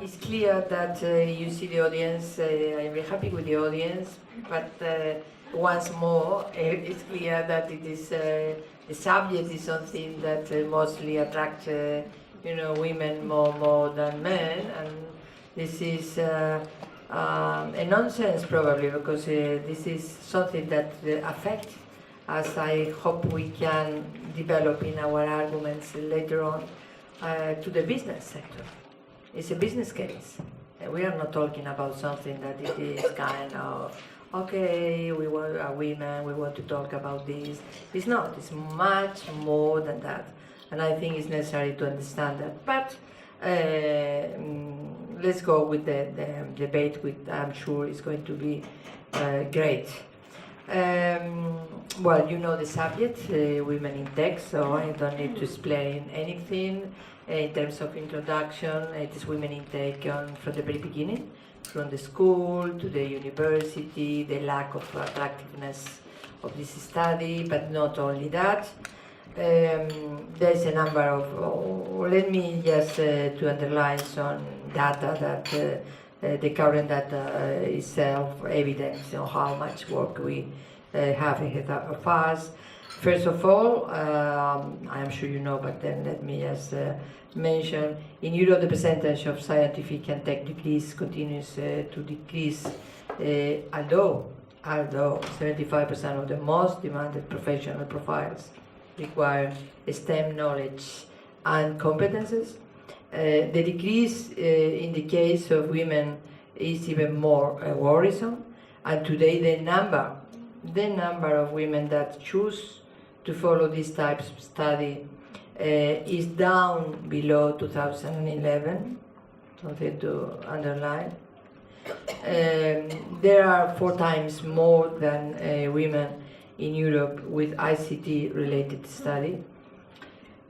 It's clear that you see the audience, I'm very happy with the audience, but once more, it's clear that it is, the subject is something that mostly attracts women more than men, and this is a nonsense probably, because this is something that affects, as I hope we can develop in our arguments later on, to the business sector. It's a business case. We are not talking about something that it is kind of, okay, we are women, we want to talk about this. It's not, it's much more than that. And I think it's necessary to understand that. But let's go with the debate, which I'm sure is going to be great. Well, you know the subject, women in tech, so I don't need to explain anything. In terms of introduction, it is women in tech from the very beginning, from the school to the university, the lack of attractiveness of this study, but not only that. There's a number of, let me just to underline some data that the current data is self-evident on how much work we have ahead of us. First of all, I'm sure you know, but then let me just mention, in Europe the percentage of scientific and tech degrees continues to decrease, although 75% of the most demanded professional profiles require STEM knowledge and competences. The decrease in the case of women is even more worrisome, and today the number of women that choose to follow this type of study is down below 2011, something to underline. There are 4 times more than women in Europe with ICT related study.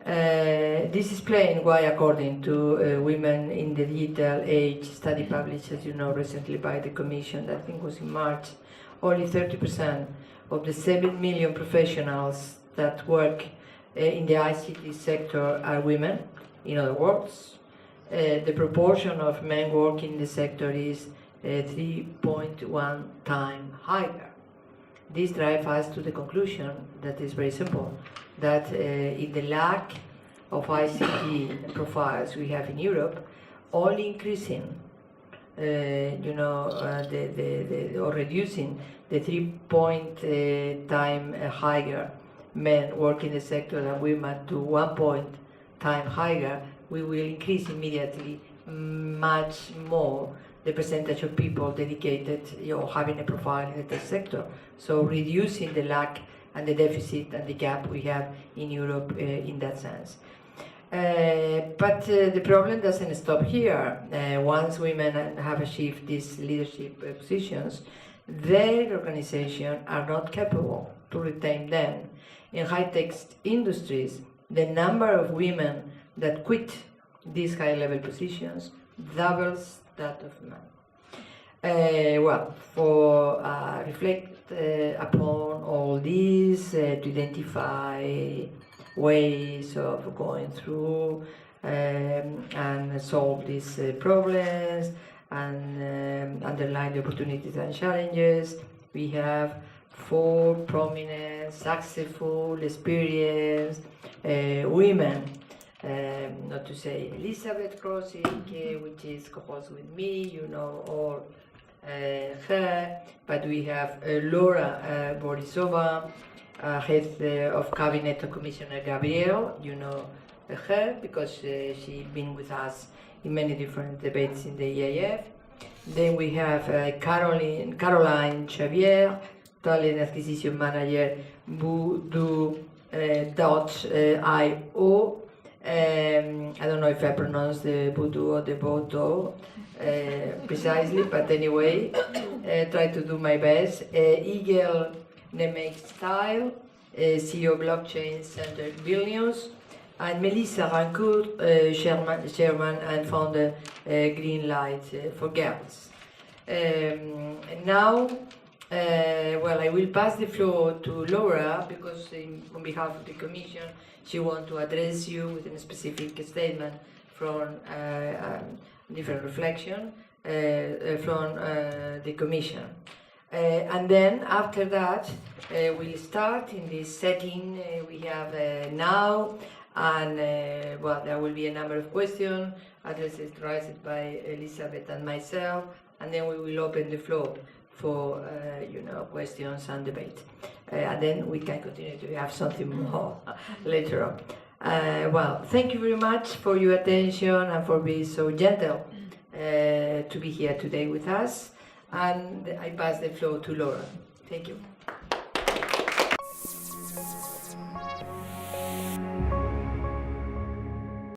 This explains why, according to Women in the Digital Age study published, as you know, recently by the Commission, I think it was in March, only 30% of the 7 million professionals that work in the ICT sector are women. In other words, the proportion of men working in the sector is 3.1 times higher. This drives us to the conclusion that is very simple, that in the lack of ICT profiles we have in Europe, only increasing or reducing the 3 times higher men work in the sector than women to 1 time higher, we will increase immediately much more the percentage of people dedicated having a profile in the sector. So reducing the lack and the deficit and the gap we have in Europe in that sense. But the problem doesn't stop here. Once women have achieved these leadership positions, their organizations are not capable to retain them. In high-tech industries, the number of women that quit these high-level positions doubles that of men. Well, for reflect upon all these, to identify ways of going through and solve these problems and underline the opportunities and challenges, we have 4 prominent, successful, experienced women. Not to say Elizabeth Krosik, which is co-host with me, you know all her, but we have Laura Borisova, head of Cabinet of Commissioner Gabriel, you know her because she's been with us in many different debates in the EIF. Then we have Caroline Xavier, Talent Acquisition Manager, Voodoo.io. I don't know if I pronounced the Voodoo or the Voodoo precisely, but anyway, try to do my best. Igel Nemextile, CEO Blockchain Center Vilnius, and Melissa Rancourt, chairman and founder Green Light for Girls. Now, Well, I will pass the floor to Laura because on behalf of the Commission, she wants to address you with a specific statement from different reflection from the Commission. And then after that, we'll start in this setting we have now, and well, there will be a number of questions addressed raised by Elizabeth and myself, and then we will open the floor for questions and debate, and then we can continue to have something more later on. Well, thank you very much for your attention and for being so gentle to be here today with us. And I pass the floor to Laura. Thank you.